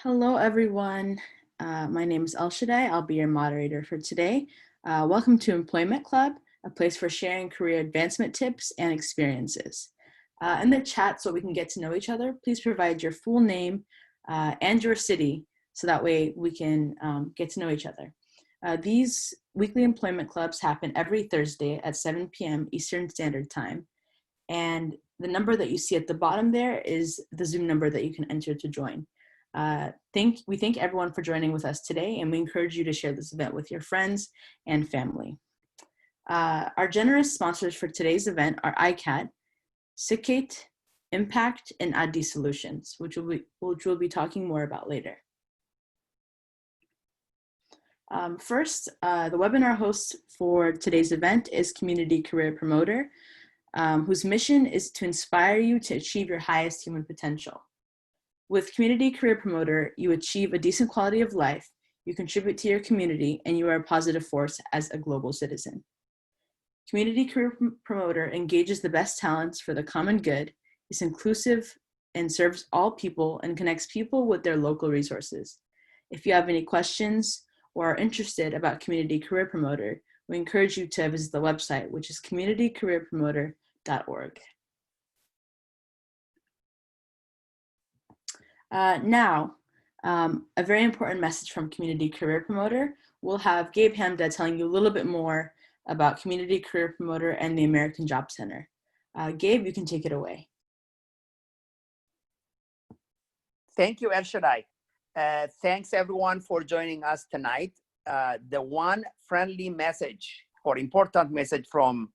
Hello, everyone. My name is El Shaddai. I'll be your moderator for today. Welcome to Employment Club, a place for sharing career advancement tips and experiences. In the chat, so we can get to know each other, please provide your full name and your city, so that way we can get to know each other. These weekly employment clubs happen every Thursday at 7 p.m. Eastern Standard Time. And the number that you see at the bottom there is the Zoom number that you can enter to join. We thank everyone for joining with us today, and we encourage you to share this event with your friends and family. Our generous sponsors for today's event are ICAT, Sikate, Impact, and AD Solutions, which we'll be talking more about later. First, the webinar host for today's event is Community Career Promoter, whose mission is to inspire you to achieve your highest human potential. With Community Career Promoter, you achieve a decent quality of life, you contribute to your community, and you are a positive force as a global citizen. Community Career Promoter engages the best talents for the common good, is inclusive, and serves all people and connects people with their local resources. If you have any questions or are interested about Community Career Promoter, we encourage you to visit the website, which is communitycareerpromoter.org. Now, a very important message from Community Career Promoter. We'll have Gabe Hamda telling you a little bit more about Community Career Promoter and the American Job Center. Gabe, you can take it away. Thank you, El Shaddai. Thanks everyone for joining us tonight. The one friendly message or important message from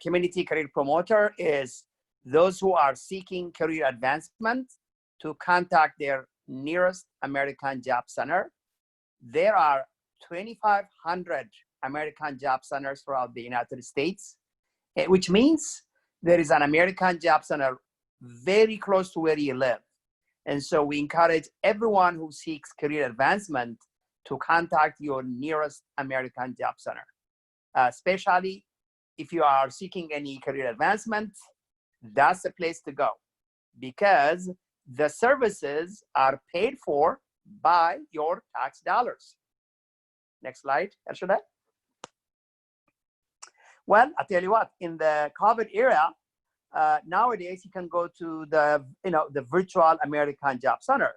Community Career Promoter is those who are seeking career advancement to contact their nearest American Job Center. There are 2,500 American Job Centers throughout the United States, which means there is an American Job Center very close to where you live. And so we encourage everyone who seeks career advancement to contact your nearest American Job Center, especially if you are seeking any career advancement. That's the place to go, because the services are paid for by your tax dollars. Next slide, El Shaddai. Well, I tell you what, in the COVID era, nowadays you can go to the virtual American Job Center,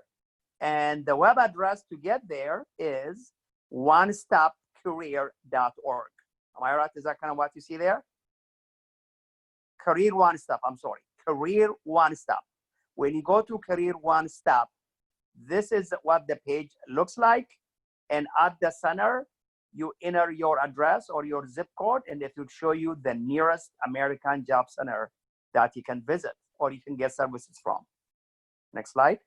and the web address to get there is onestopcareer.org. Am I right? Is that kind of what you see there? Career One Stop. When you go to Career One Stop, this is what the page looks like. And at the center, you enter your address or your zip code, and it will show you the nearest American Job Center that you can visit or you can get services from. Next slide.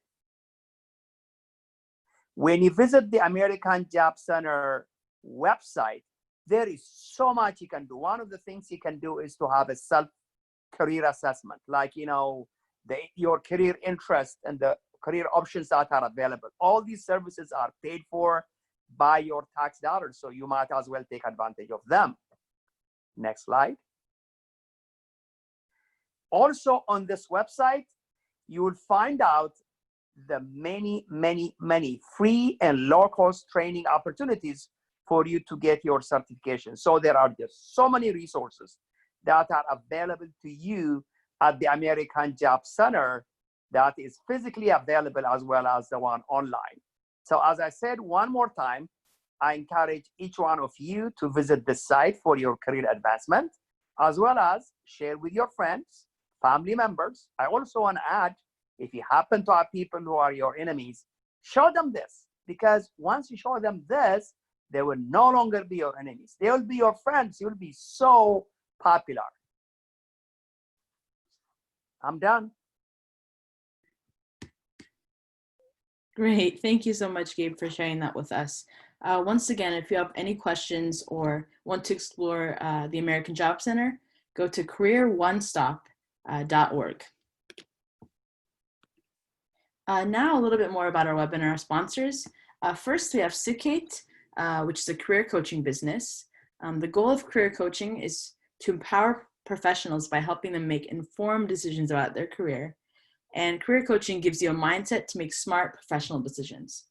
When you visit the American Job Center website, there is so much you can do. One of the things you can do is to have a self-career assessment, like, your career interest and the career options that are available. All these services are paid for by your tax dollars, so you might as well take advantage of them. Next slide. Also on this website, you will find out the many, many, many free and low-cost training opportunities for you to get your certification. So there are just so many resources that are available to you at the American Job Center that is physically available as well as the one online. So as I said one more time, I encourage each one of you to visit this site for your career advancement, as well as share with your friends, family members. I also want to add, if you happen to have people who are your enemies, show them this, because once you show them this, they will no longer be your enemies. They will be your friends. You will be so popular. I'm done. Great. Thank you so much, Gabe, for sharing that with us. Once again, if you have any questions or want to explore the American Job Center, go to careeronestop.org. Now a little bit more about our webinar sponsors. First, we have Sikate, which is a career coaching business. The goal of career coaching is to empower professionals by helping them make informed decisions about their career And career coaching gives you a mindset to make smart professional decisions.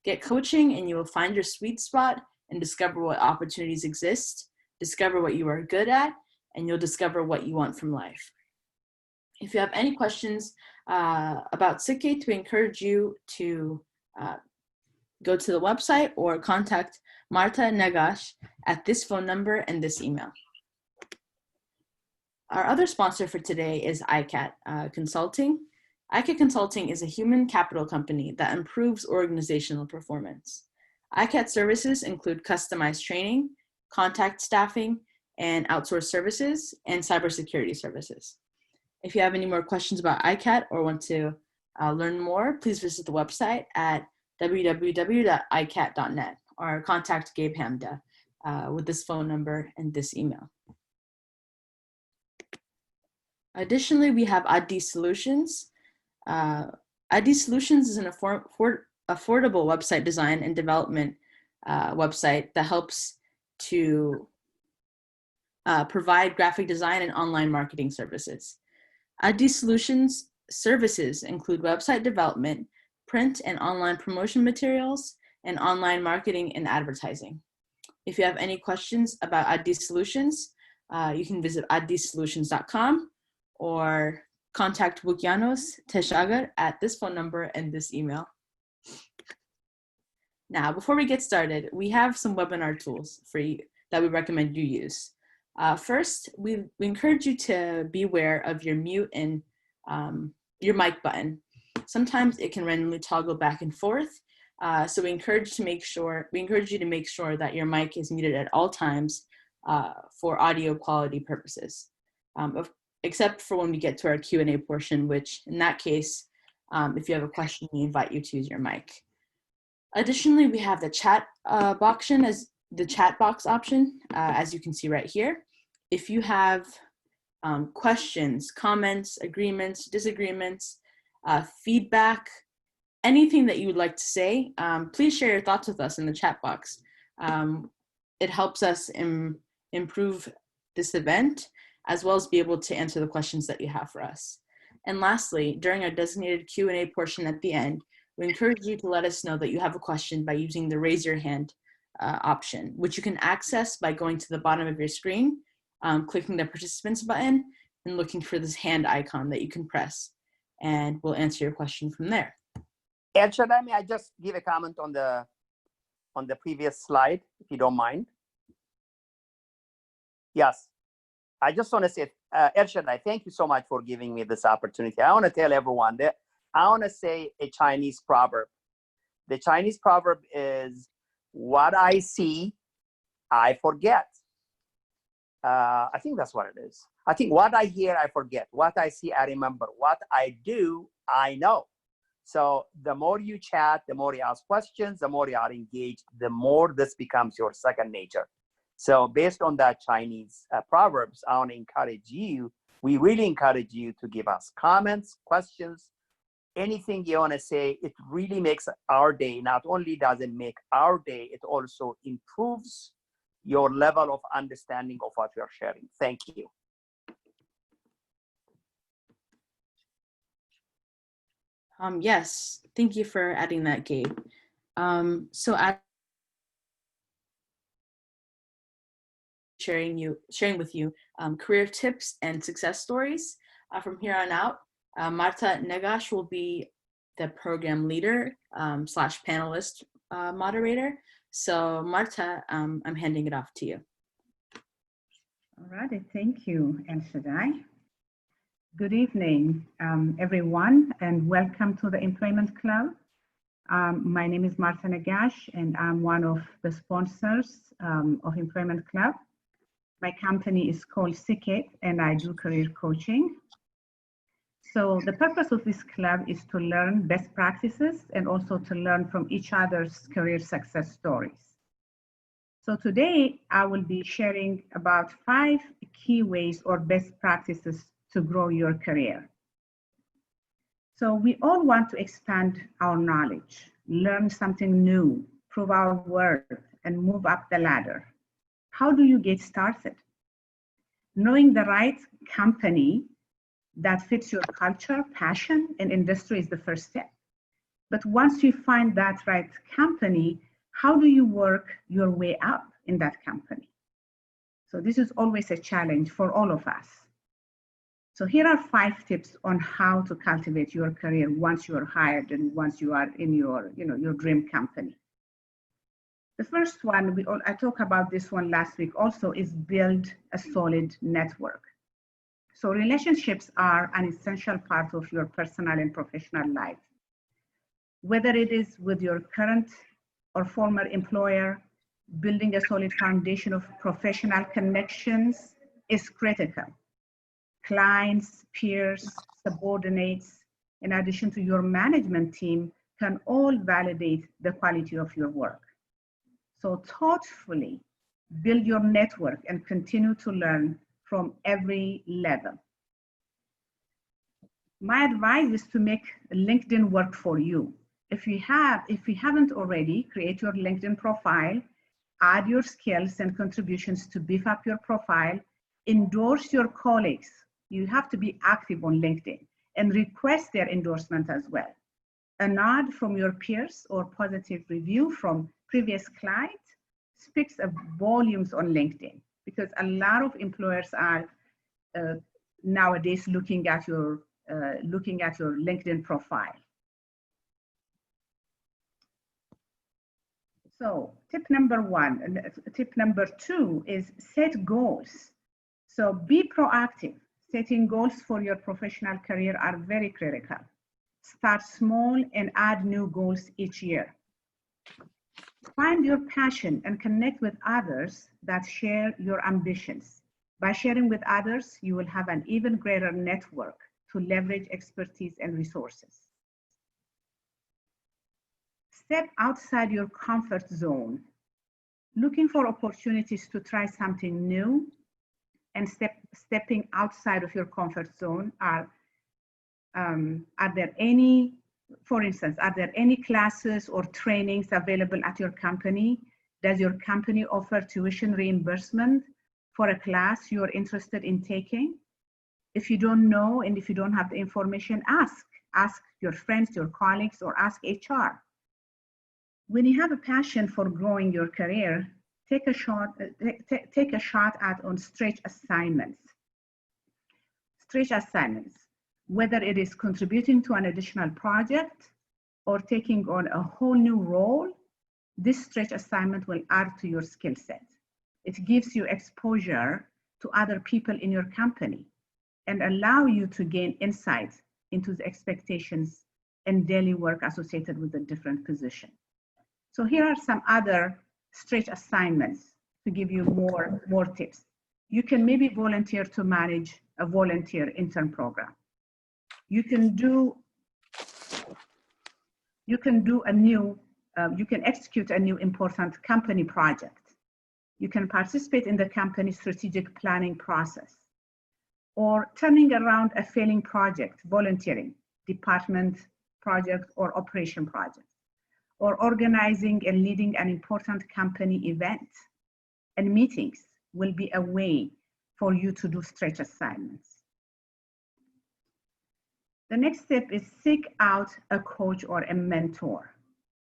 Get coaching and you will find your sweet spot and discover what opportunities exist, discover what you are good at, and you'll discover what you want from life. If you have any questions about Sikkate, we encourage you to go to the website or contact Marta Nagash at this phone number and this email. Our other sponsor for today is ICAT Consulting. ICAT Consulting is a human capital company that improves organizational performance. ICAT services include customized training, contact staffing, and outsourced services, and cybersecurity services. If you have any more questions about ICAT or want to learn more, please visit the website at www.icat.net or contact Gabe Hamda with this phone number and this email. Additionally, we have ID Solutions. ID Solutions is an affordable website design and development website that helps to provide graphic design and online marketing services. ID Solutions services include website development, print and online promotion materials, and online marketing and advertising. If you have any questions about ID Solutions, you can visit idsolutions.com or contact Wukianos Teshagar at this phone number and this email. Now, before we get started, we have some webinar tools for you that we recommend you use. First, we encourage you to be aware of your mute and your mic button. Sometimes it can randomly toggle back and forth, so we encourage you to make sure that your mic is muted at all times for audio quality purposes. Except for when we get to our Q&A portion, which in that case, if you have a question, we invite you to use your mic. Additionally, we have the chat box option, as you can see right here. If you have questions, comments, agreements, disagreements, feedback, anything that you would like to say, please share your thoughts with us in the chat box. It helps us improve this event, as well as be able to answer the questions that you have for us. And lastly, during our designated Q&A portion at the end, we encourage you to let us know that you have a question by using the raise your hand option, which you can access by going to the bottom of your screen, clicking the participants button, and looking for this hand icon that you can press, and we'll answer your question from there. And may I just give a comment on the previous slide, if you don't mind? Yes. I just want to say, Elshadai, thank you so much for giving me this opportunity. I want to tell everyone that I want to say a Chinese proverb. The Chinese proverb is, what I see, I forget. I think that's what it is. I think what I hear, I forget. What I see, I remember. What I do, I know. So the more you chat, the more you ask questions, the more you are engaged, the more this becomes your second nature. So based on that Chinese proverbs, I want to encourage you, we really encourage you to give us comments, questions, anything you want to say. It really makes our day. Not only does it make our day, it also improves your level of understanding of what we are sharing. Thank you. Yes, thank you for adding that, Gabe. So sharing with you career tips and success stories. From here on out, Marta Negash will be the program leader / panelist moderator. So Marta, I'm handing it off to you. All right, thank you, Elshadai. Good evening, everyone, and welcome to the Employment Club. My name is Marta Negash, and I'm one of the sponsors of Employment Club. My company is called Sikkate, and I do career coaching. So the purpose of this club is to learn best practices and also to learn from each other's career success stories. So today I will be sharing about 5 key ways or best practices to grow your career. So we all want to expand our knowledge, learn something new, prove our worth, and move up the ladder. How do you get started? Knowing the right company that fits your culture, passion, and industry is the first step. But once you find that right company, how do you work your way up in that company? So this is always a challenge for all of us. So here are 5 tips on how to cultivate your career once you are hired and once you are in your dream company. The first one, I talked about this one last week also, is build a solid network. So relationships are an essential part of your personal and professional life. Whether it is with your current or former employer, building a solid foundation of professional connections is critical. Clients, peers, subordinates, in addition to your management team, can all validate the quality of your work. So thoughtfully build your network and continue to learn from every level. My advice is to make LinkedIn work for you. If you haven't already, create your LinkedIn profile, add your skills and contributions to beef up your profile, endorse your colleagues. You have to be active on LinkedIn and request their endorsement as well. A nod from your peers or positive review from previous clients speaks volumes on LinkedIn, because a lot of employers are nowadays looking at your LinkedIn profile. So tip number 1. Tip number 2 is set goals. So be proactive. Setting goals for your professional career are very critical. Start small and add new goals each year. Find your passion and connect with others that share your ambitions. By sharing with others, you will have an even greater network to leverage expertise and resources. Step outside your comfort zone. Looking for opportunities to try something new and stepping outside of your comfort zone are there any, for instance, are there any classes or trainings available at your company? Does your company offer tuition reimbursement for a class you're interested in taking? If you don't know and if you don't have the information, ask your friends, your colleagues, or ask HR. When you have a passion for growing your career, take a shot at on stretch assignments. Stretch assignments, whether it is contributing to an additional project or taking on a whole new role, this stretch assignment will add to your skill set. It gives you exposure to other people in your company and allow you to gain insight into the expectations and daily work associated with a different position. So here are some other stretch assignments to give you more tips. You can maybe volunteer to manage a volunteer intern program. You can execute a new important company project. You can participate in the company's strategic planning process, or turning around a failing project, volunteering, department project or operation project, or organizing and leading an important company event and meetings will be a way for you to do stretch assignments. The next step is seek out a coach or a mentor.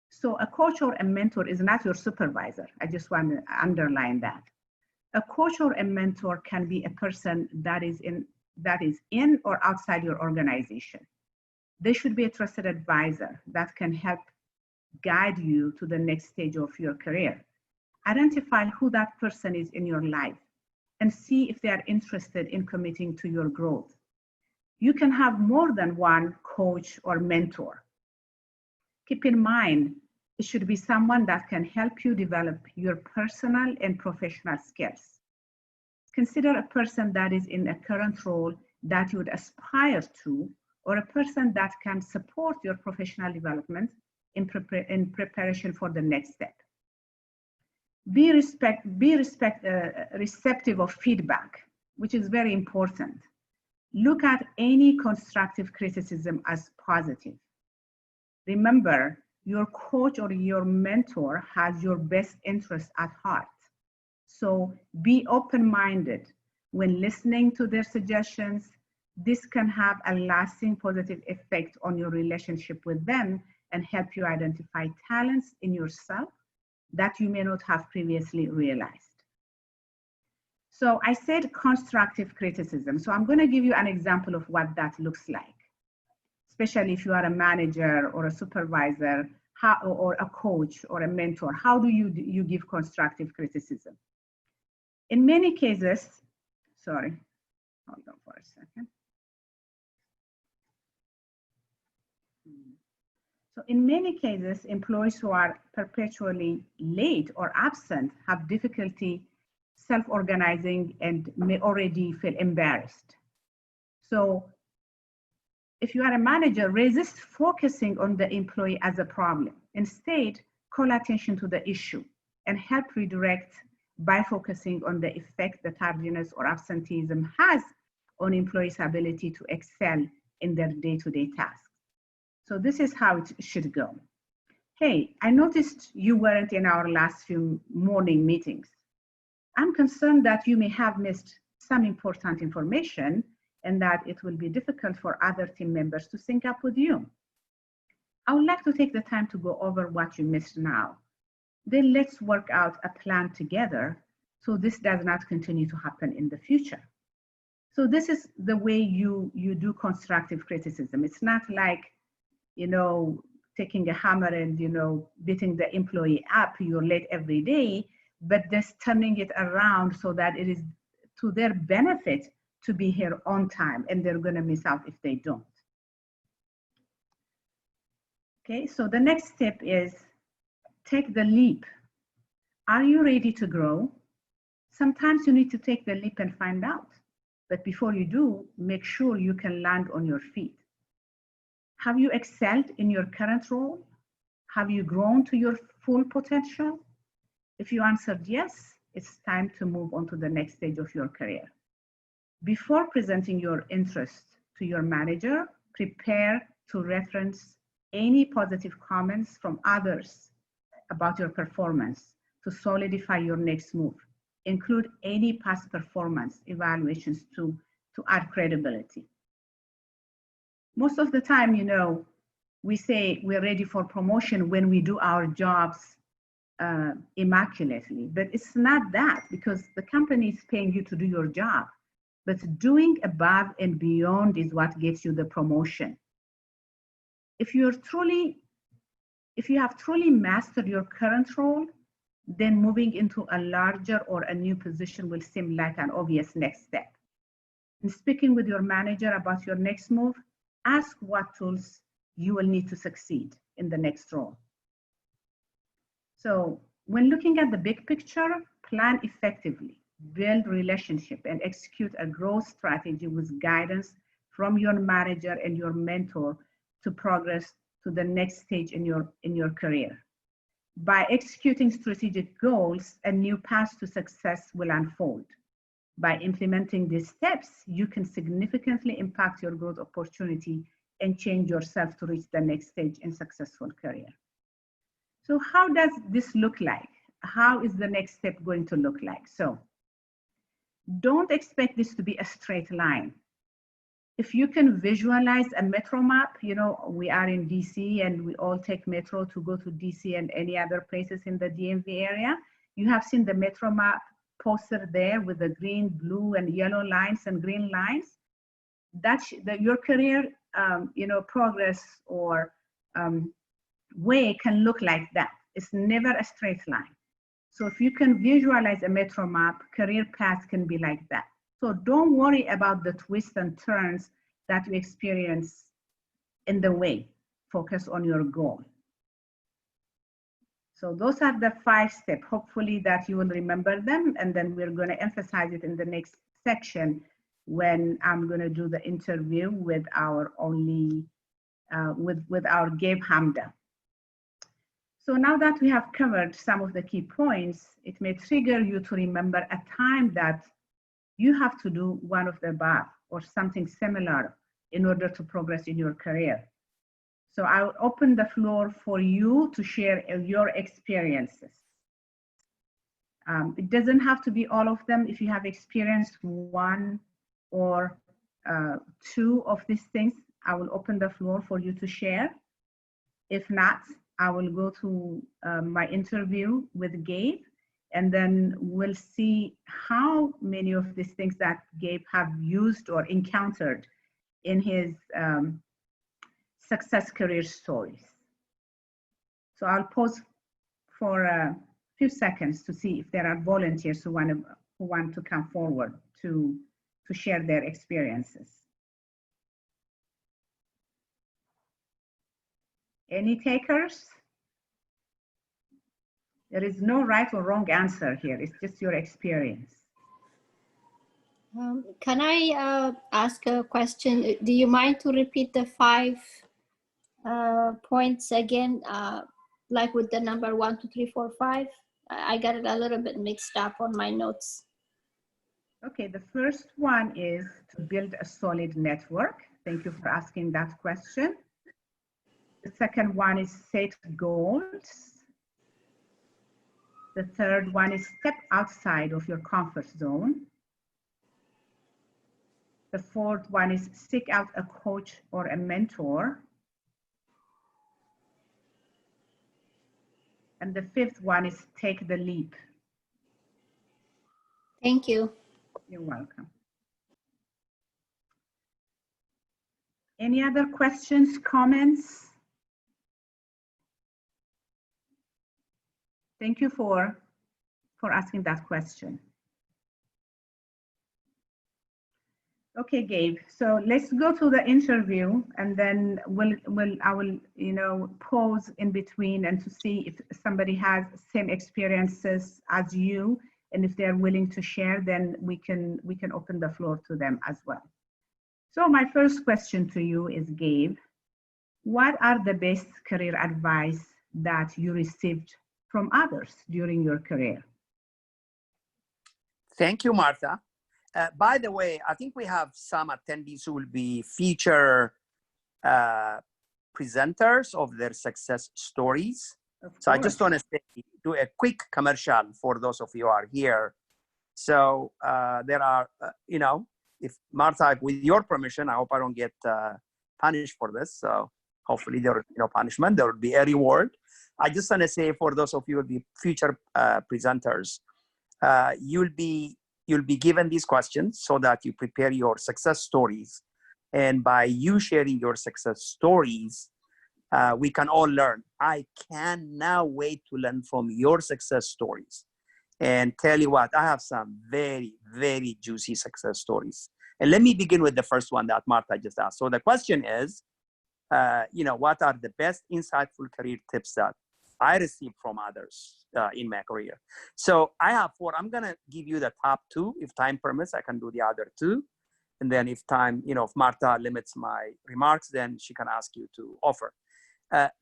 So a coach or a mentor is not your supervisor. I just want to underline that. A coach or a mentor can be a person that is in or outside your organization. They should be a trusted advisor that can help guide you to the next stage of your career. Identify who that person is in your life and see if they are interested in committing to your growth. You can have more than one coach or mentor. Keep in mind, it should be someone that can help you develop your personal and professional skills. Consider a person that is in a current role that you would aspire to, or a person that can support your professional development in preparation for the next step. Be receptive of feedback, which is very important. Look at any constructive criticism as positive. Remember, your coach or your mentor has your best interest at heart. So be open-minded when listening to their suggestions. This can have a lasting positive effect on your relationship with them and help you identify talents in yourself that you may not have previously realized. So I said constructive criticism. So I'm going to give you an example of what that looks like, especially if you are a manager or a supervisor or a coach or a mentor. How do you give constructive criticism? In many cases, sorry, hold on for a second. So in many cases, employees who are perpetually late or absent have difficulty self-organizing and may already feel embarrassed. So if you are a manager, resist focusing on the employee as a problem. Instead, call attention to the issue and help redirect by focusing on the effect that tardiness or absenteeism has on employees' ability to excel in their day-to-day tasks. So this is how it should go. Hey, I noticed you weren't in our last few morning meetings. I'm concerned that you may have missed some important information and that it will be difficult for other team members to sync up with you. I would like to take the time to go over what you missed now. Then let's work out a plan together so this does not continue to happen in the future. So this is the way you do constructive criticism. It's not like, taking a hammer and, beating the employee up, you're late every day, but just turning it around so that it is to their benefit to be here on time, and they're going to miss out if they don't. Okay, so the next step is take the leap. Are you ready to grow? Sometimes you need to take the leap and find out. But before you do, make sure you can land on your feet. Have you excelled in your current role? Have you grown to your full potential? If you answered yes, it's time to move on to the next stage of your career. Before presenting your interest to your manager, prepare to reference any positive comments from others about your performance to solidify your next move. Include any past performance evaluations to add credibility. Most of the time, we say we're ready for promotion when we do our jobs immaculately, but it's not that, because the company is paying you to do your job. But doing above and beyond is what gets you the promotion. If you have truly mastered your current role, then moving into a larger or a new position will seem like an obvious next step. In speaking with your manager about your next move, ask what tools you will need to succeed in the next role. So when looking at the big picture, plan effectively, build relationship, and execute a growth strategy with guidance from your manager and your mentor to progress to the next stage in your career. By executing strategic goals, a new path to success will unfold. By implementing these steps, you can significantly impact your growth opportunity and change yourself to reach the next stage in successful career. So how does this look like? How is the next step going to look like? So don't expect this to be a straight line. If you can visualize a metro map, we are in DC and we all take metro to go to DC and any other places in the DMV area. You have seen the metro map posted there with the green, blue, and yellow lines and green lines. That's your career, progress or way can look like that. It's never a straight line. So if you can visualize a metro map, career path can be like that. So don't worry about the twists and turns that we experience in the way. Focus on your goal. So those are the 5 steps. Hopefully that you will remember them, and then we're going to emphasize it in the next section when I'm going to do the interview with our with our Gabe Hamda. So now that we have covered some of the key points, it may trigger you to remember a time that you have to do one of the above or something similar in order to progress in your career. So I'll open the floor for you to share your experiences. It doesn't have to be all of them. If you have experienced one or two of these things, I will open the floor for you to share. If not, I will go to my interview with Gabe, and then we'll see how many of these things that Gabe have used or encountered in his success career stories. So I'll pause for a few seconds to see if there are volunteers who want to come forward to share their experiences. Any takers? There is no right or wrong answer here. It's just your experience. Can I ask a question? Do you mind to repeat the 5 points again, like with the number 1, 2, 3, 4, 5? I got it a little bit mixed up on my notes. Okay, the first one is to build a solid network. Thank you for asking that question. The second one is set goals. The third one is step outside of your comfort zone. The fourth one is seek out a coach or a mentor. And the fifth one is take the leap. Thank you. You're welcome. Any other questions, comments? Thank you for asking that question. Okay, Gabe. So let's go to the interview, and then I will pause in between and to see if somebody has same experiences as you, and if they're willing to share, then we can open the floor to them as well. So my first question to you is, Gabe, what are the best career advice that you received from others during your career? Thank you, Martha. By the way, I think we have some attendees who will be feature presenters of their success stories. So I just want to do a quick commercial for those of you who are here. So there are, if Martha, with your permission, I hope I don't get punished for this. So hopefully there will be no punishment. There will be a reward. I just want to say for those of you who will be future presenters, you'll be given these questions so that you prepare your success stories. And by you sharing your success stories, we can all learn. I cannot wait to learn from your success stories. And tell you what, I have some very, very juicy success stories. And let me begin with the first one that Martha just asked. So the question is, what are the best insightful career tips that I received from others in my career? So I have 4. I'm going to give you the top 2. If time permits, I can do the other 2. And then if time, if Martha limits my remarks, then she can ask you to offer.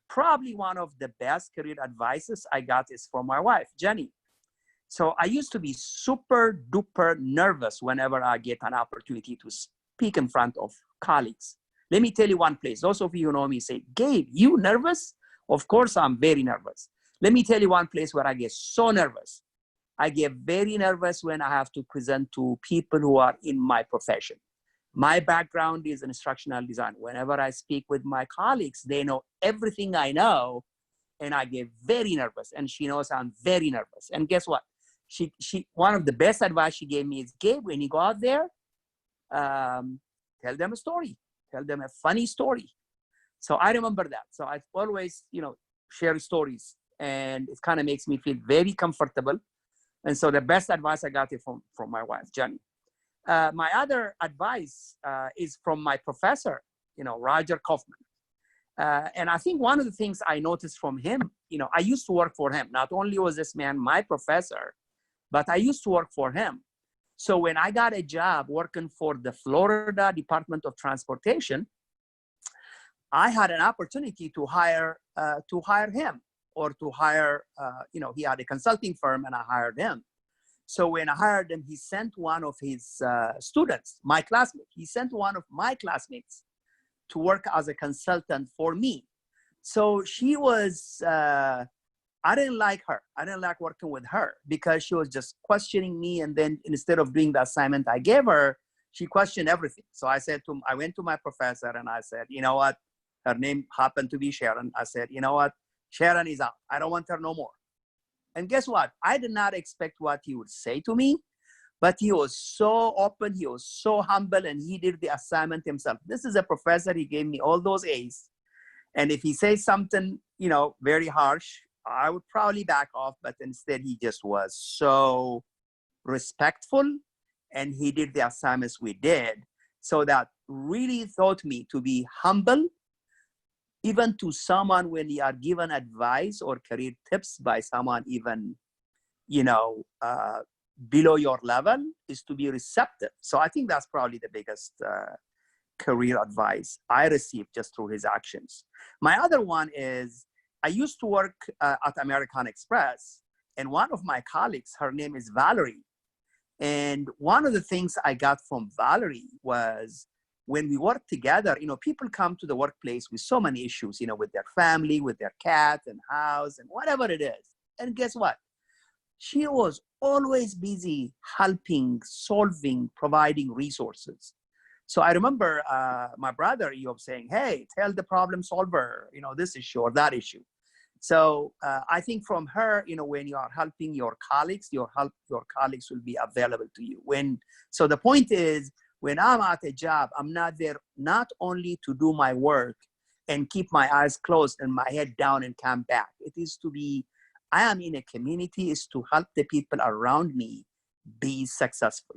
Probably one of the best career advices I got is from my wife, Jenny. So I used to be super duper nervous whenever I get an opportunity to speak in front of colleagues. Let me tell you one place. Those of you who know me say, Gabe, you nervous? Of course, I'm very nervous. Let me tell you one place where I get so nervous. I get very nervous when I have to present to people who are in my profession. My background is instructional design. Whenever I speak with my colleagues, they know everything I know, and I get very nervous. And she knows I'm very nervous. And guess what? She one of the best advice she gave me is, Gabe, when you go out there, tell them a story. Tell them a funny story. So I remember that. So I always, share stories, and it kind of makes me feel very comfortable. And so the best advice I got it from my wife, Jenny. My other advice is from my professor, Roger Kaufman. And I think one of the things I noticed from him, I used to work for him. Not only was this man my professor, but I used to work for him. So when I got a job working for the Florida Department of Transportation, I had an opportunity to hire him, or to hire, he had a consulting firm, and I hired him. So when I hired him, he sent one of his students, my classmate. He sent one of my classmates to work as a consultant for me. So she was, I didn't like her. I didn't like working with her because she was just questioning me. And then instead of doing the assignment I gave her, she questioned everything. So I went to my professor and I said, you know what? Her name happened to be Sharon. I said, you know what? Sharon is out. I don't want her no more. And guess what? I did not expect what he would say to me, but he was so open. He was so humble, and he did the assignment himself. This is a professor. He gave me all those A's. And if he says something, very harsh, I would probably back off. But instead, he just was so respectful, and he did the assignments we did. So that really taught me to be humble, even to someone when you are given advice or career tips by someone even, below your level, is to be receptive. So I think that's probably the biggest career advice I received just through his actions. My other one is, I used to work at American Express, and one of my colleagues, her name is Valerie. And one of the things I got from Valerie was, when we work together, people come to the workplace with so many issues, with their family, with their cat and house and whatever it is. And guess what? She was always busy helping, solving, providing resources. So I remember my brother, Eob, saying, hey, tell the problem solver, this issue or that issue. So I think from her, when you are helping your colleagues, your colleagues will be available to you. So the point is, when I'm at a job, I'm not there not only to do my work and keep my eyes closed and my head down and come back. It is to be, I am in a community, is to help the people around me be successful.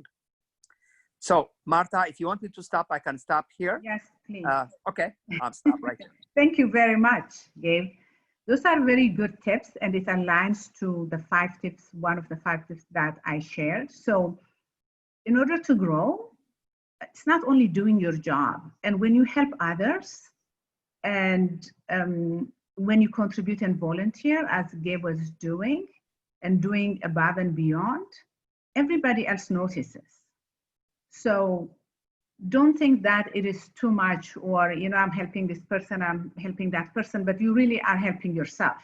So Martha, if you want me to stop, I can stop here. Yes, please. Okay, I'll stop right here. Thank you very much, Gabe. Those are very good tips, and it aligns to the 5 tips, one of the 5 tips that I shared. So in order to grow, it's not only doing your job. And when you help others, and when you contribute and volunteer, as Gabe was doing, and doing above and beyond, everybody else notices. So don't think that it is too much, or, I'm helping this person, I'm helping that person, but you really are helping yourself.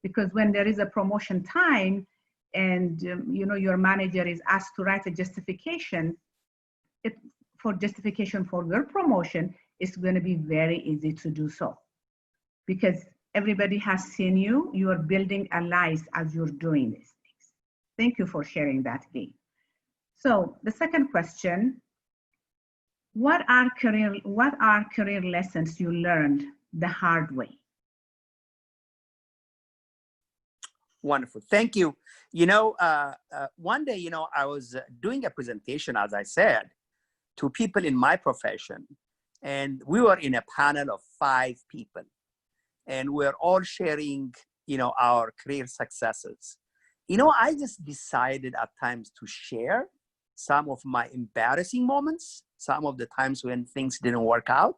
Because when there is a promotion time and, your manager is asked to write a justification, for justification for your promotion, it's going to be very easy to do so. Because everybody has seen you, you are building allies as you're doing these things. Thank you for sharing that, Gabe. So the second question, what are career lessons you learned the hard way? Wonderful, thank you. One day, I was doing a presentation, as I said, to people in my profession, and we were in a panel of 5 people, and we're all sharing, our career successes. I just decided at times to share some of my embarrassing moments, some of the times when things didn't work out.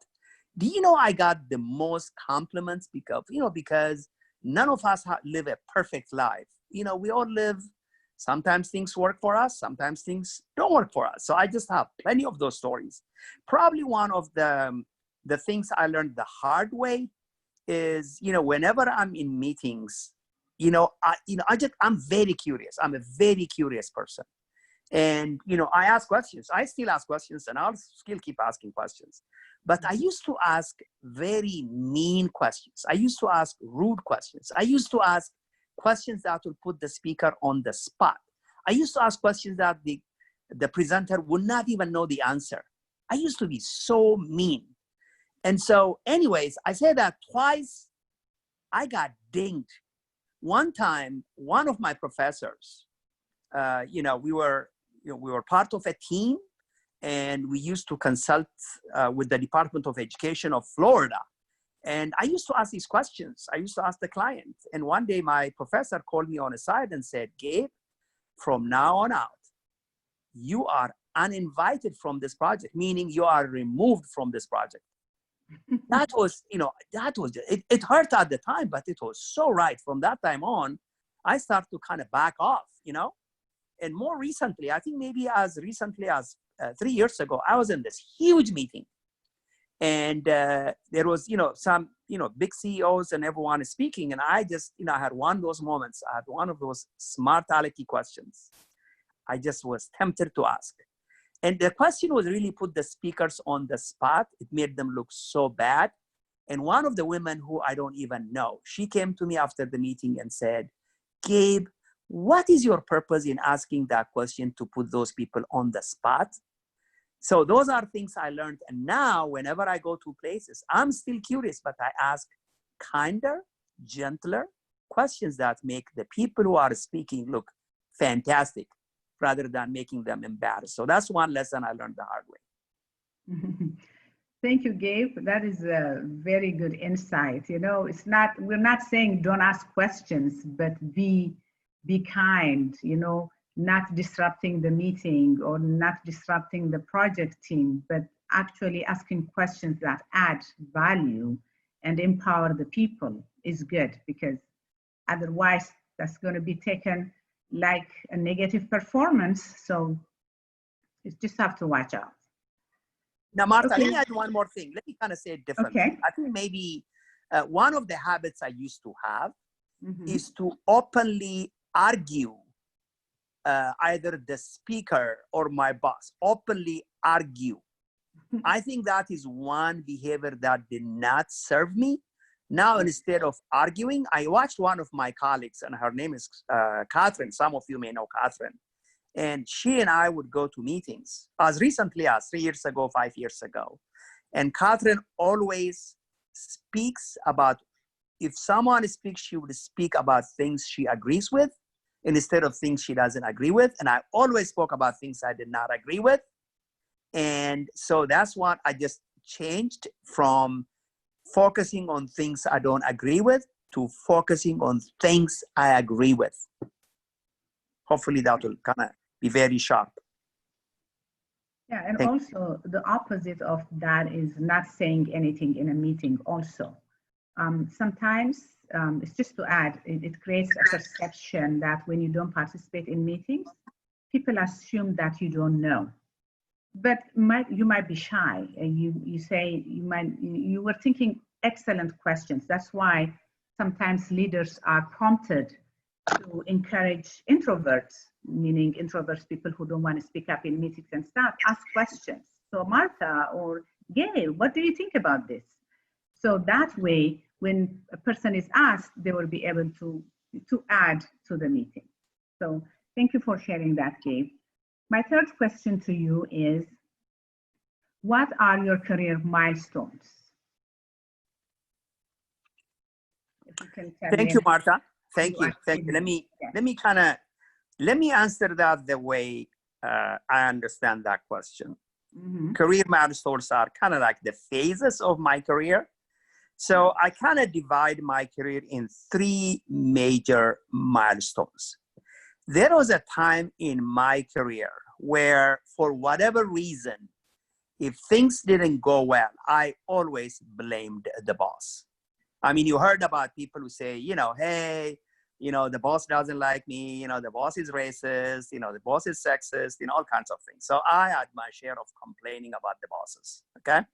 Do you know I got the most compliments because none of us live a perfect life. We all live, sometimes things work for us, sometimes things don't work for us. So I just have plenty of those stories. Probably one of the things I learned the hard way is, whenever I'm in meetings, I'm very curious. I'm a very curious person. And, I ask questions. I still ask questions, and I'll still keep asking questions. But I used to ask very mean questions. I used to ask rude questions. I used to ask questions that would put the speaker on the spot. I used to ask questions that the presenter would not even know the answer. I used to be so mean. And so anyways, I said that twice. I got dinged. One time, one of my professors, we were part of a team, and we used to consult with the Department of Education of Florida. And I used to ask these questions. I used to ask the client. And one day my professor called me on a side and said, Gabe, from now on out, you are uninvited from this project, meaning you are removed from this project. That was, it hurt at the time, but it was so right. From that time on, I started to kind of back off, And more recently, I think maybe as recently as 3 years ago, I was in this huge meeting. And there was, some, big CEOs and everyone is speaking. And I just, I had one of those moments. I had one of those smart alecky questions. I just was tempted to ask. And the question was really put the speakers on the spot. It made them look so bad. And one of the women who I don't even know, she came to me after the meeting and said, Gabe, what is your purpose in asking that question to put those people on the spot? So those are things I learned. And now whenever I go to places, I'm still curious, but I ask kinder, gentler questions that make the people who are speaking look fantastic rather than making them embarrassed. So that's one lesson I learned the hard way. Thank you, Gabe. That is a very good insight. You know, we're not saying don't ask questions, but be kind, you know, not disrupting the meeting or not disrupting the project team, but actually asking questions that add value and empower the people is good, because otherwise that's going to be taken like a negative performance. So you just have to watch out. Now, Martha, Okay. let me add one more thing. Let me kind of say it differently. Okay. I think maybe one of the habits I used to have Mm-hmm. is to openly argue either the speaker or my boss, openly argue. I think that is one behavior that did not serve me. Now, instead of arguing, I watched one of my colleagues, and her name is Catherine. Some of you may know Catherine. And she and I would go to meetings as recently as 3 years ago, 5 years ago. And Catherine always speaks about, if someone speaks, she would speak about things she agrees with instead of things she doesn't agree with. And I always spoke about things I did not agree with. And so that's what I just changed from focusing on things I don't agree with to focusing on things I agree with. Hopefully that will kind of be very sharp. Yeah, and also the opposite of that is not saying anything in a meeting also. Sometimes, it's just to add, it creates a perception that when you don't participate in meetings, people assume that you don't know. But you might be shy. You say you were thinking excellent questions. That's why sometimes leaders are prompted to encourage introverts, meaning introverts, people who don't want to speak up in meetings and stuff, ask questions. So Martha or Gabe, what do you think about this? So that way, when a person is asked, they will be able to add to the meeting. So thank you for sharing that, Gabe. My third question to you is, what are your career milestones? If you can tell Thank you, Martha. Thank you. Let me answer that the way I understand that question. Mm-hmm. Career milestones are kind of like the phases of my career. So I kind of divide my career in 3 major milestones. There was a time in my career where, for whatever reason, if things didn't go well, I always blamed the boss. I mean, you heard about people who say, hey, the boss doesn't like me, the boss is racist, the boss is sexist, all kinds of things. So I had my share of complaining about the bosses, okay?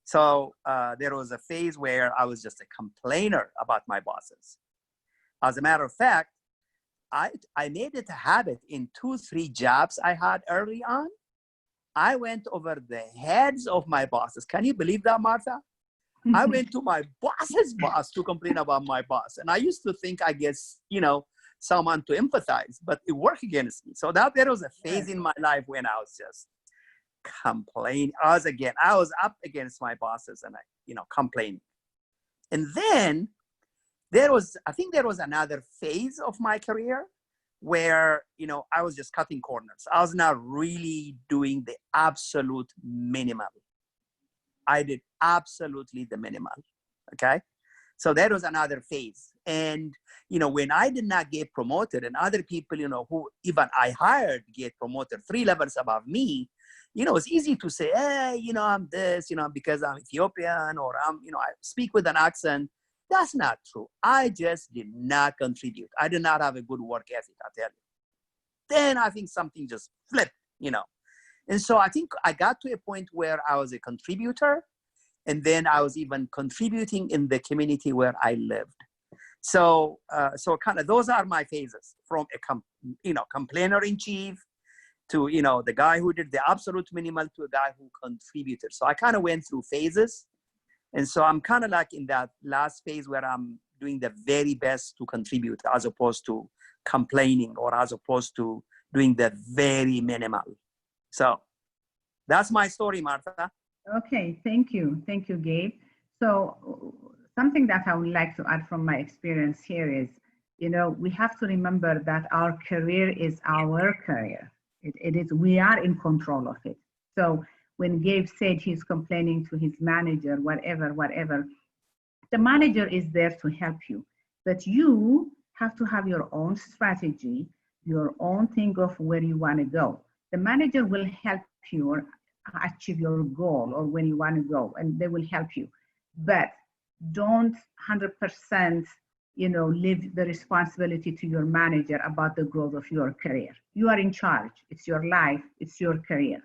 So there was a phase where I was just a complainer about my bosses. As a matter of fact, I made it a habit in 2-3 jobs I had early on. I went over the heads of my bosses. Can you believe that, Martha? I went to my boss's boss to complain about my boss. And I used to think, I guess, someone to empathize, but it worked against me. So there was a phase in my life when I was just complaining. I was up against my bosses and complaining. And then I think there was another phase of my career where, I was just cutting corners. I was not really doing the absolute minimal. I did absolutely the minimal, okay? So that was another phase. And, when I did not get promoted and other people, who even I hired get promoted 3 levels above me, it's easy to say, hey, I'm this, because I'm Ethiopian or I speak with an accent. That's not true. I just did not contribute. I did not have a good work ethic, I tell you. Then I think something just flipped, And so I think I got to a point where I was a contributor, and then I was even contributing in the community where I lived. So kind of those are my phases, from a complainer in chief to, you know, the guy who did the absolute minimal to a guy who contributed. So I kind of went through phases. And so I'm kind of like in that last phase where I'm doing the very best to contribute as opposed to complaining or as opposed to doing the very minimal. So that's my story, Martha. Okay, thank you. Thank you, Gabe. So something that I would like to add from my experience here is, you know, we have to remember that our career is our career. It is, we are in control of it. So when Gabe said he's complaining to his manager, whatever, the manager is there to help you. But you have to have your own strategy, your own thing of where you want to go. The manager will help you or achieve your goal or when you want to go, and they will help you. But don't 100%, you know, leave the responsibility to your manager about the growth of your career. You are in charge. It's your life. It's your career.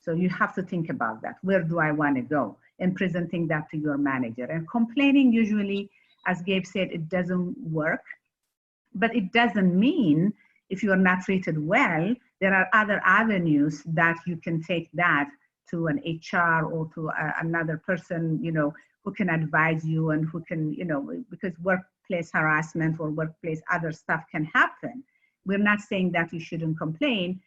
So you have to think about that. Where do I want to go? And presenting that to your manager. And complaining usually, as Gabe said, it doesn't work. But it doesn't mean if you are not treated well, there are other avenues that you can take that to an HR or to another person, you know, who can advise you and who can, you know, because workplace harassment or workplace other stuff can happen. We're not saying that you shouldn't complain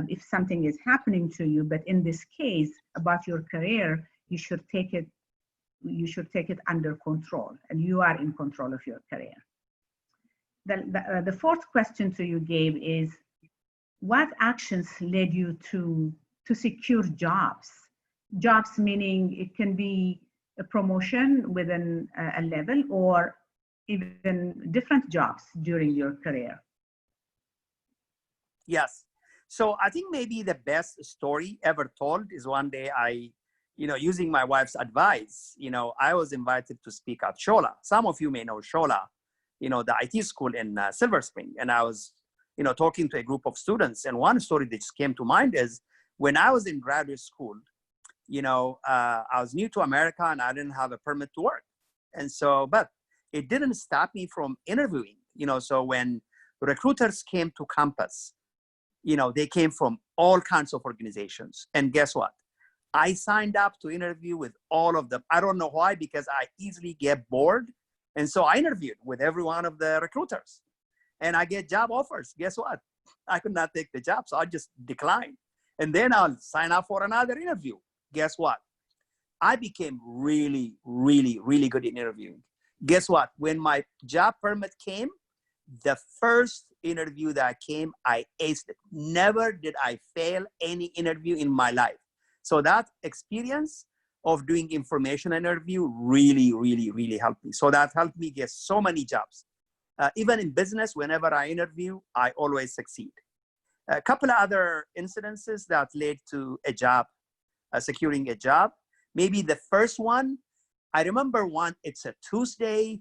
if something is happening to you, but in this case about your career, you should take it under control, and you are in control of your career. The fourth question to you, Gabe, is what actions led you to secure jobs? Jobs meaning it can be a promotion within a level or even different jobs during your career. Yes. So I think maybe the best story ever told is one day I, you know, using my wife's advice, you know, I was invited to speak at Shola. Some of you may know Shola, you know, the IT school in Silver Spring. And I was, you know, talking to a group of students. And one story that just came to mind is when I was in graduate school, you know, I was new to America and I didn't have a permit to work. And so, but it didn't stop me from interviewing, you know, so when recruiters came to campus, you know, they came from all kinds of organizations. And guess what? I signed up to interview with all of them. I don't know why, because I easily get bored. And so I interviewed with every one of the recruiters and I get job offers. Guess what? I could not take the job, so I just declined. And then I'll sign up for another interview. Guess what? I became really, really, really good in interviewing. Guess what? When my job permit came, the first interview that came, I aced it. Never did I fail any interview in my life. So that experience of doing information interview really, really, really helped me. So that helped me get so many jobs. Even in business, whenever I interview, I always succeed. A couple of other incidences that led to a job, securing a job. Maybe the first one, I remember one, it's a Tuesday.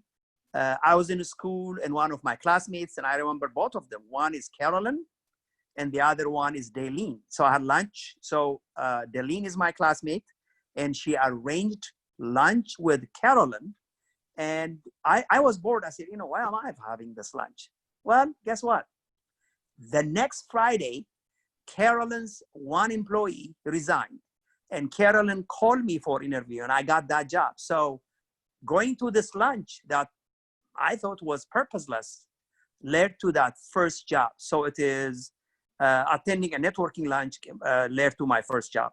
I was in school and one of my classmates, and I remember both of them. One is Carolyn and the other one is Daleen. So I had lunch. So Daleen is my classmate and she arranged lunch with Carolyn. And I was bored. I said, you know, why am I having this lunch? Well, guess what? The next Friday, Carolyn's one employee resigned and Carolyn called me for interview and I got that job. So going to this lunch that I thought was purposeless led to that first job. So it is attending a networking lunch led to my first job.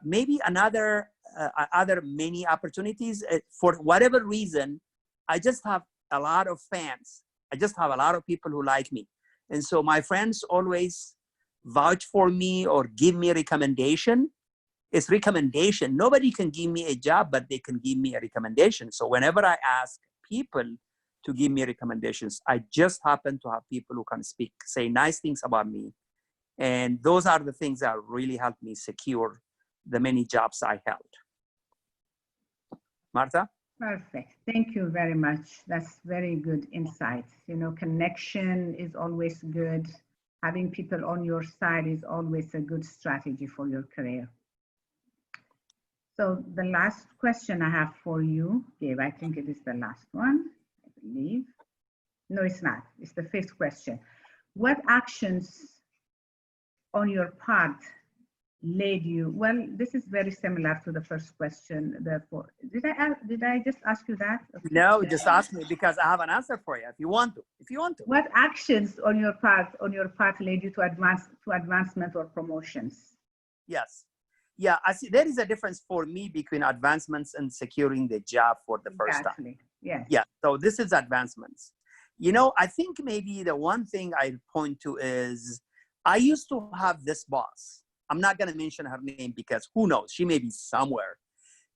Maybe other many opportunities. For whatever reason, I just have a lot of fans. I just have a lot of people who like me. And so my friends always vouch for me or give me a recommendation. It's recommendation. Nobody can give me a job, but they can give me a recommendation. So whenever I ask people to give me recommendations, I just happen to have people who can say nice things about me. And those are the things that really helped me secure the many jobs I held. Martha? Perfect. Thank you very much. That's very good insight. You know, connection is always good. Having people on your side is always a good strategy for your career. So the last question I have for you, Gabe, I think it is the last one, I believe. No, it's not. It's the fifth question. What actions on your part led you? Well, this is very similar to the first question. Therefore, did I just ask you that? No, just ask me because I have an answer for you if you want to. If you want to. What actions on your part led you to advancement or promotions? Yes. Yeah, I see there is a difference for me between advancements and securing the job for the first time. Exactly. Yes. Yeah, so this is advancements. I think maybe the one thing I point to is I used to have this boss. I'm not going to mention her name because who knows, she may be somewhere.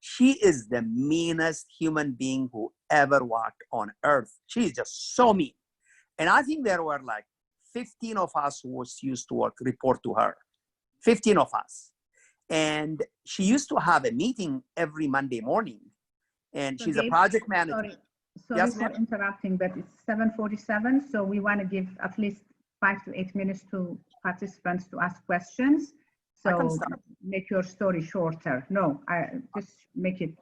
She is the meanest human being who ever walked on earth. She is just so mean. And I think there were like 15 of us who used to report to her. 15 of us. And she used to have a meeting every Monday morning. And So she's Gabe, a project manager. Sorry Yes, for interrupting, but it's 7:47, so we want to give at least 5 to 8 minutes to participants to ask questions. I can So start. make your story shorter. No, just make it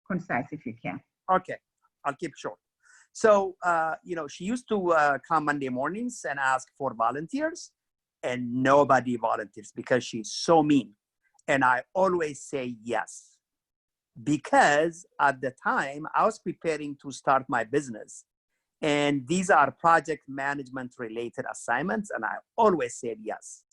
concise if you can. Okay, I'll keep short. So, she used to come Monday mornings and ask for volunteers, and nobody volunteers because she's so mean. And I always say yes, because at the time I was preparing to start my business. And these are project management related assignments. And I always said yes.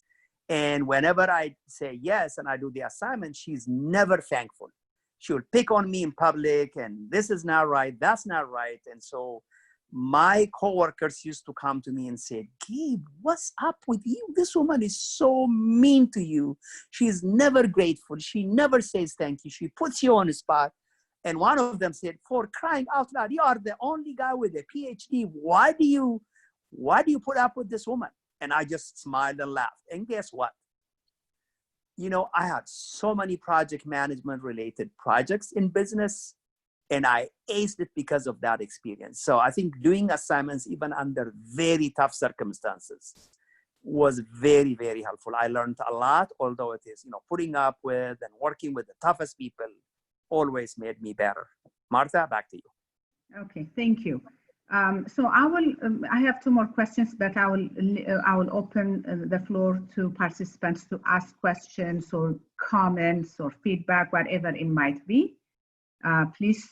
And whenever I say yes and I do the assignment, she's never thankful. She will pick on me in public and this is not right, that's not right. And so my coworkers used to come to me and say, Gabe, what's up with you? This woman is so mean to you. She's never grateful. She never says thank you. She puts you on the spot. And one of them said, for crying out loud, you are the only guy with a PhD. Why do you put up with this woman? And I just smiled and laughed. And guess what? I had so many project management related projects in business, and I aced it because of that experience. So I think doing assignments, even under very tough circumstances, was very, very helpful. I learned a lot, although it is, putting up with and working with the toughest people always made me better. Martha, back to you. Okay, thank you. So I have 2 more questions, but I will open the floor to participants to ask questions or comments or feedback, whatever it might be. Please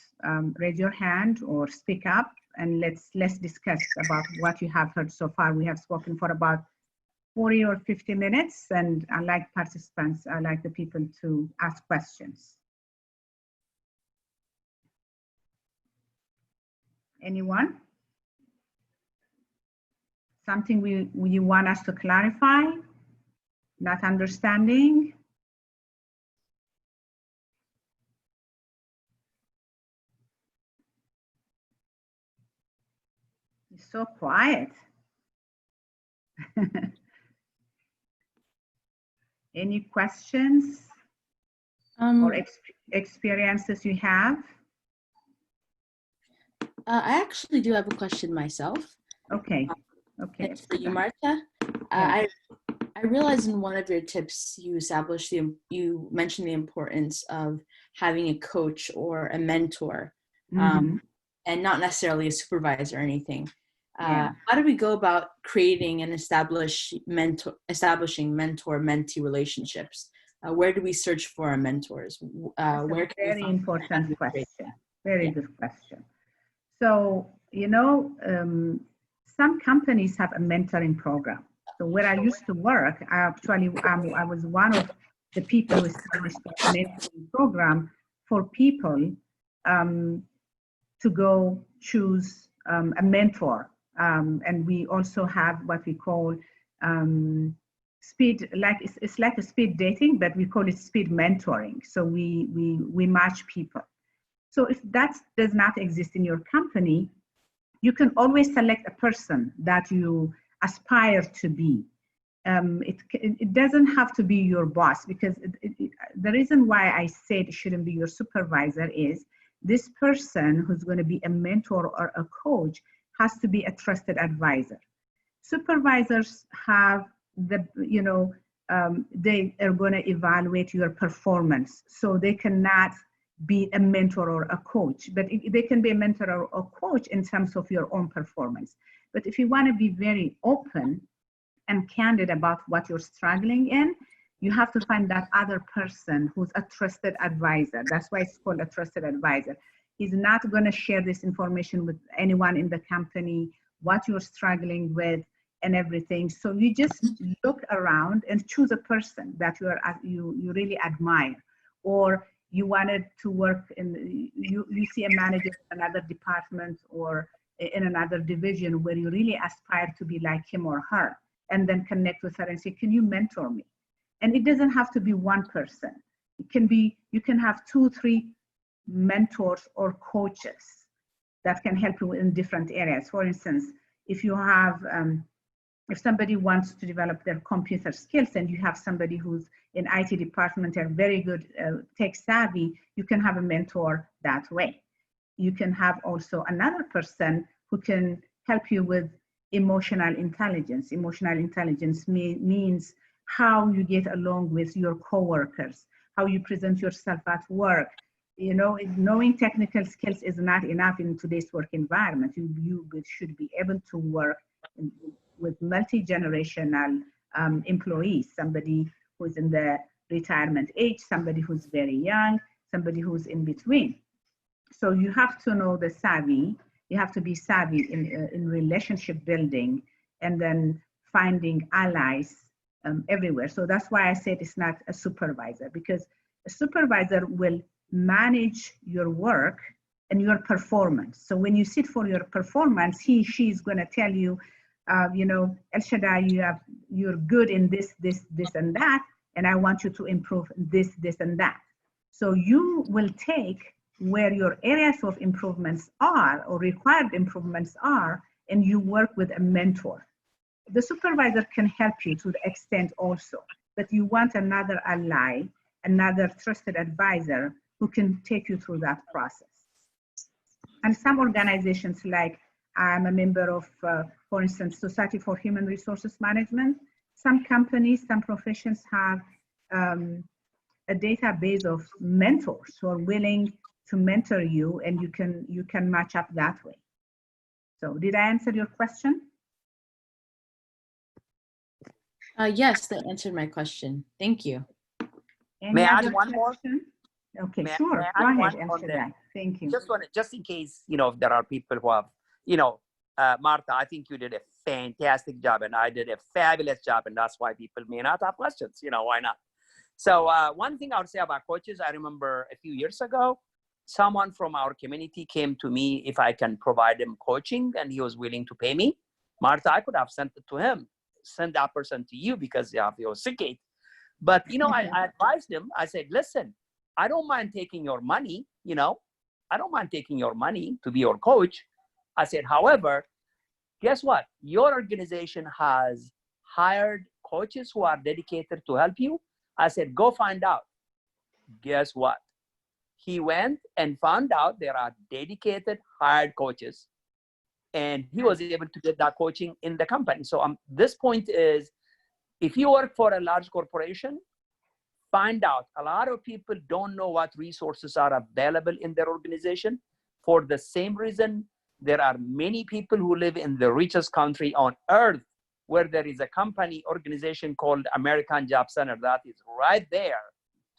raise your hand or speak up, and let's discuss about what you have heard so far. We have spoken for about 40 or 50 minutes, and I like the people to ask questions. Anyone? Something you want us to clarify? Not understanding? It's so quiet. Any questions or experiences you have? I actually do have a question myself. Okay. Okay. It's for you, Martha. I realized in one of your tips you mentioned the importance of having a coach or a mentor, and not necessarily a supervisor or anything. How do we go about creating and establishing mentor-mentee relationships? Where do we search for our mentors? Where can very important question. Very good question. So, some companies have a mentoring program. So where I used to work, I was one of the people who established a mentoring program for people to go choose a mentor. And we also have what we call speed, it's like a speed dating, but we call it speed mentoring. So we match people. So if that does not exist in your company, you can always select a person that you aspire to be. It doesn't have to be your boss, because the reason why I said it shouldn't be your supervisor is this person who's going to be a mentor or a coach has to be a trusted advisor. Supervisors have they are going to evaluate your performance, so they cannot be a mentor or a coach, but they can be a mentor or a coach in terms of your own performance. But if you want to be very open, and candid about what you're struggling in, you have to find that other person who's a trusted advisor. That's why it's called a trusted advisor. He's not going to share this information with anyone in the company, what you're struggling with and everything. So you just look around and choose a person that you really admire, or you wanted to work in, you see a manager in another department or in another division where you really aspire to be like him or her, and then connect with her and say, can you mentor me? And it doesn't have to be one person. It can be, you can have 2, 3 mentors or coaches that can help you in different areas. For instance, if you have, if somebody wants to develop their computer skills and you have somebody who's in IT department and very good tech savvy, you can have a mentor that way. You can have also another person who can help you with emotional intelligence. Emotional intelligence means how you get along with your coworkers, how you present yourself at work. You know, knowing technical skills is not enough in today's work environment. You should be able to work with multi-generational employees, somebody who's in the retirement age, somebody who's very young, somebody who's in between. So you have to know the savvy. You have to be savvy in relationship building, and then finding allies everywhere. So that's why I said it's not a supervisor, because a supervisor will manage your work and your performance. So when you sit for your performance, she's going to tell you, you know, El Shaddai, you're good in this, and that, and I want you to improve this, and that. So you will take where your areas of improvements are or required improvements are, and you work with a mentor. The supervisor can help you to the extent also, but you want another ally, another trusted advisor who can take you through that process. And some organizations, like I'm a member of, for instance, Society for Human Resources Management. Some companies, some professions have a database of mentors who are willing to mentor you, and you can match up that way. So did I answer your question? Yes, that answered my question. Thank you. May I add one more? Okay, May sure. I Go add ahead, one on that? Thank you. Just in case, you know, if there are people who have, you know, Martha, I think you did a fantastic job, and I did a fabulous job, and that's why people may not have questions. You know, why not? So one thing I would say about coaches, I remember a few years ago, someone from our community came to me if I can provide him coaching, and he was willing to pay me. Martha, I could have sent it to him, send that person to you because you have your secret. But, you know, I advised him, I said, listen, I don't mind taking your money, you know, I don't mind taking your money to be your coach. I said, however, guess what? Your organization has hired coaches who are dedicated to help you. I said, go find out. Guess what? He went and found out there are dedicated hired coaches, and he was able to get that coaching in the company. So this point is, if you work for a large corporation, find out. A lot of people don't know what resources are available in their organization. For the same reason, there are many people who live in the richest country on earth where there is a company organization called American Job Center that is right there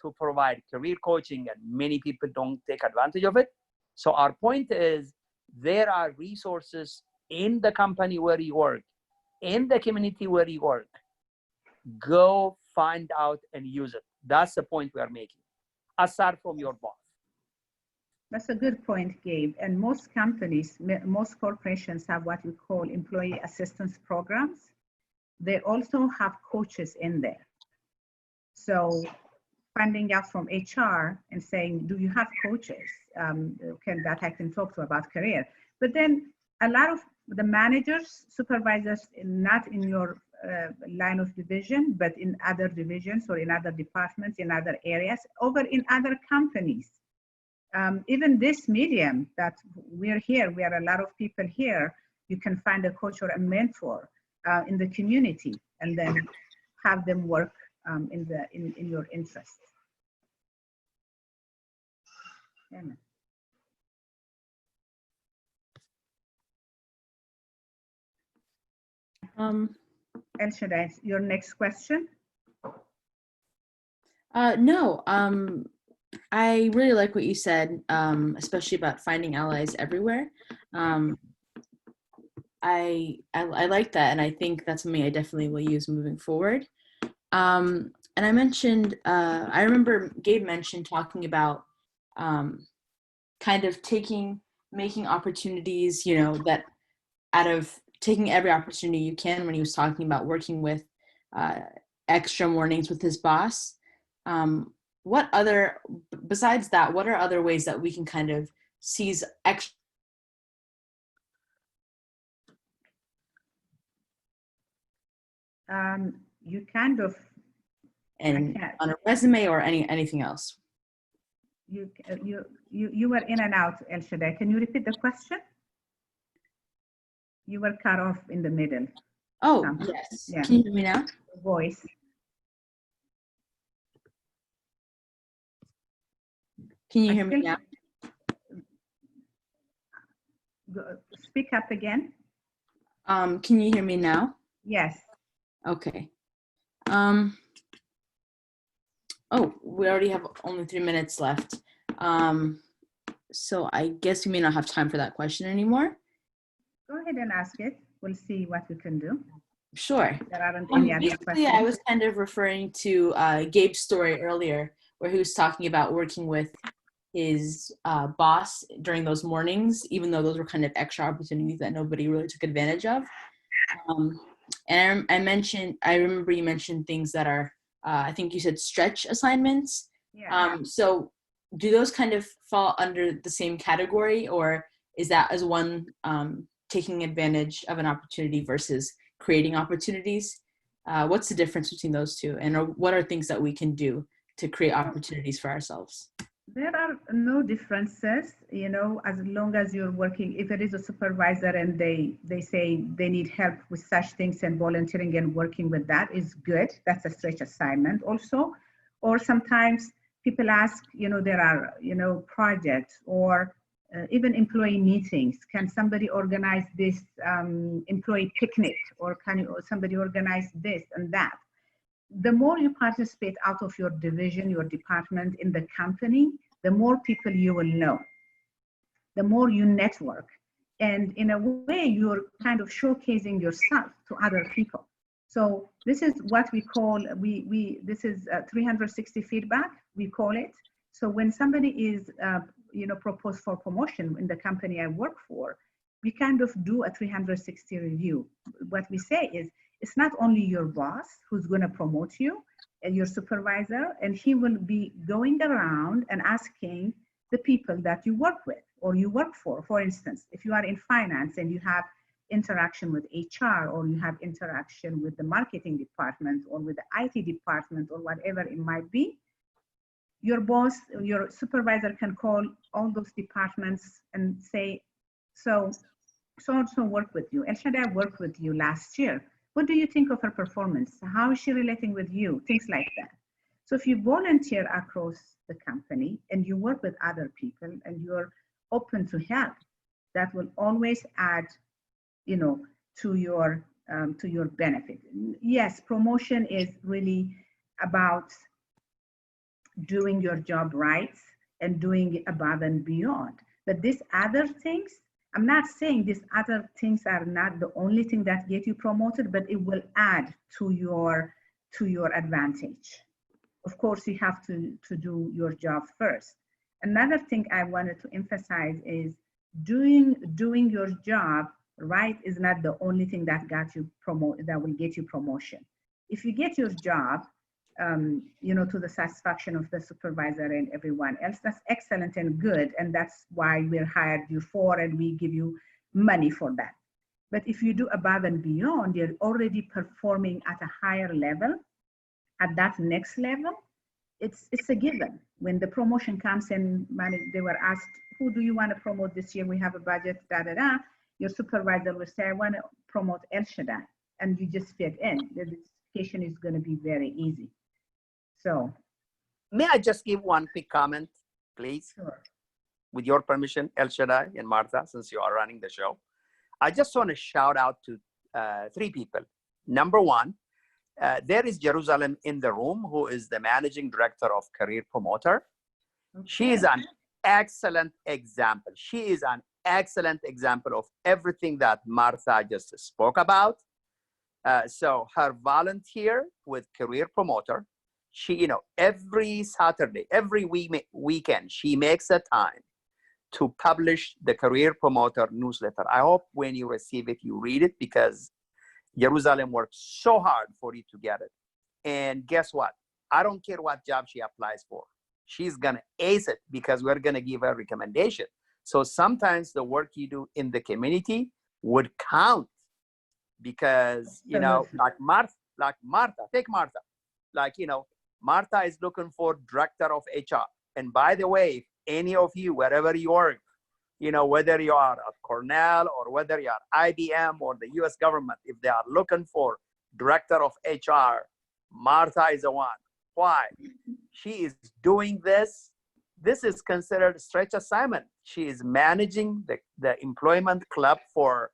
to provide career coaching, and many people don't take advantage of it. So our point is, there are resources in the company where you work, in the community where you work. Go find out and use it. That's the point we are making, aside from your boss. That's a good point, Gabe. And most companies, most corporations have what we call employee assistance programs. They also have coaches in there. So finding out from HR and saying, do you have coaches that I can talk to about career? But then a lot of the managers, supervisors, not in your line of division, but in other divisions or in other departments, in other areas, over in other companies. Even this medium that we're here, we are a lot of people here, you can find a coach or a mentor in the community, and then have them work in your interest. Amen. El Shaddai, your next question? No, I really like what you said, especially about finding allies everywhere. I like that, and I think that's something I definitely will use moving forward. And I mentioned, I remember Gabe mentioned talking about kind of making opportunities, that out of taking every opportunity you can when he was talking about working with uh, extra mornings with his boss. What other, besides that, what are other ways that we can kind of seize extra You kind of, and on a resume or anything else? you were in and out, El Shaddai. Can you repeat the question? You were cut off in the middle. Oh, yes. Yeah. Can you hear me now? Voice. Can you hear me now? Speak up again. Can you hear me now? Yes. Okay. Oh, we already have only 3 minutes left. So I guess we may not have time for that question anymore. Go ahead and ask it. We'll see what we can do. Sure. There aren't any other Basically, questions. I was kind of referring to Gabe's story earlier, where he was talking about working with his boss during those mornings, even though those were kind of extra opportunities that nobody really took advantage of. And I remember you mentioned things that are, I think you said stretch assignments. Yeah. So do those kind of fall under the same category, or is that as one taking advantage of an opportunity versus creating opportunities? What's the difference between those two, and what are things that we can do to create opportunities for ourselves? There are no differences, as long as you're working. If it is a supervisor and they say they need help with such things, and volunteering and working with that is good. That's a stretch assignment also. Or sometimes people ask, there are, projects or even employee meetings. Can somebody organize this employee picnic, or can somebody organize this and that? The more you participate out of your division, your department in the company, the more people you will know, the more you network. And in a way, you're kind of showcasing yourself to other people. So this is what we call, this is 360 feedback, we call it. So when somebody is, proposed for promotion in the company I work for, we kind of do a 360 review. What we say is, it's not only your boss who's going to promote you and your supervisor, and he will be going around and asking the people that you work with or you work for. For instance, if you are in finance and you have interaction with HR, or you have interaction with the marketing department or with the IT department or whatever it might be, your boss, your supervisor can call all those departments and say, so work with you. El Shaddai worked with you last year. What do you think of her performance? How is she relating with you? Things like that. So if you volunteer across the company and you work with other people and you're open to help, that will always add, to your benefit. Yes, promotion is really about doing your job right and doing above and beyond. But these other things, I'm not saying these other things are not the only thing that get you promoted, but it will add to your advantage. Of course, you have to do your job first. Another thing I wanted to emphasize is doing your job right is not the only thing that will get you promotion. If you get your job, to the satisfaction of the supervisor and everyone else, that's excellent and good, and that's why we're hired you for, and we give you money for that. But if you do above and beyond, you're already performing at a higher level, at that next level, it's a given. When the promotion comes and they were asked, who do you want to promote this year? We have a budget, da-da-da. Your supervisor will say, I want to promote El Shaddai, and you just fit in. The discussion is going to be very easy. So, may I just give one quick comment, please? Sure. With your permission, El Shaddai and Martha, since you are running the show. I just want to shout out to 3 people. Number one, there is Jerusalem in the room, who is the managing director of Career Promoter. Okay. She is an excellent example. She is an excellent example of everything that Martha just spoke about. So her volunteer with Career Promoter, she, every Saturday, every weekend, she makes a time to publish the Career Promoter newsletter. I hope when you receive it, you read it, because Jerusalem worked so hard for you to get it. And guess what? I don't care what job she applies for. She's going to ace it, because we're going to give her a recommendation. So sometimes the work you do in the community would count, because, like Martha, take Martha. Martha is looking for director of HR. And by the way, if any of you, wherever you work, whether you are at Cornell or whether you are IBM or the US government, if they are looking for director of HR, Martha is the one. Why? She is doing this. This is considered a stretch assignment. She is managing the employment club for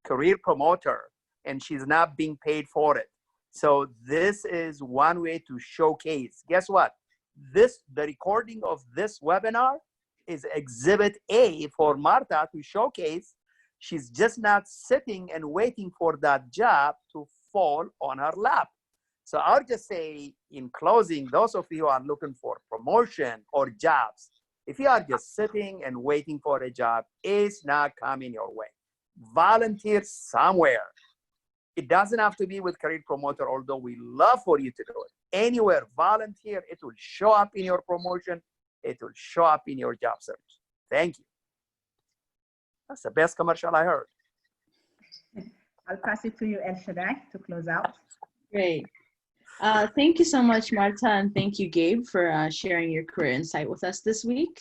Career Promoter, and she's not being paid for it. So this is one way to showcase. Guess what? The recording of this webinar is Exhibit A for Martha to showcase. She's just not sitting and waiting for that job to fall on her lap. So I'll just say in closing, those of you who are looking for promotion or jobs, if you are just sitting and waiting for a job, it's not coming your way. Volunteer somewhere. It doesn't have to be with Career Promoter, although we love for you to do it. Anywhere, volunteer. It will show up in your promotion. It will show up in your job search. Thank you. That's the best commercial I heard. I'll pass it to you, El Shaddai, to close out. Great. Thank you so much, Marta, and thank you, Gabe, for sharing your career insight with us this week.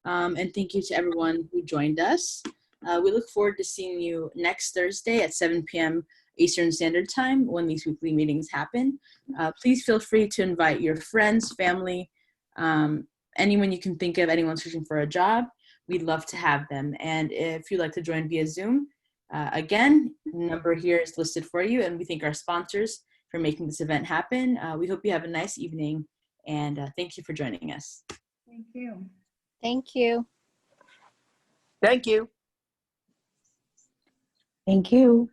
And thank you to everyone who joined us. We look forward to seeing you next Thursday at 7 p.m. Eastern Standard Time when these weekly meetings happen. Please feel free to invite your friends, family, anyone you can think of, anyone searching for a job. We'd love to have them. And if you'd like to join via Zoom, again, the number here is listed for you, and we thank our sponsors for making this event happen. We hope you have a nice evening, and thank you for joining us. Thank you. Thank you. Thank you. Thank you.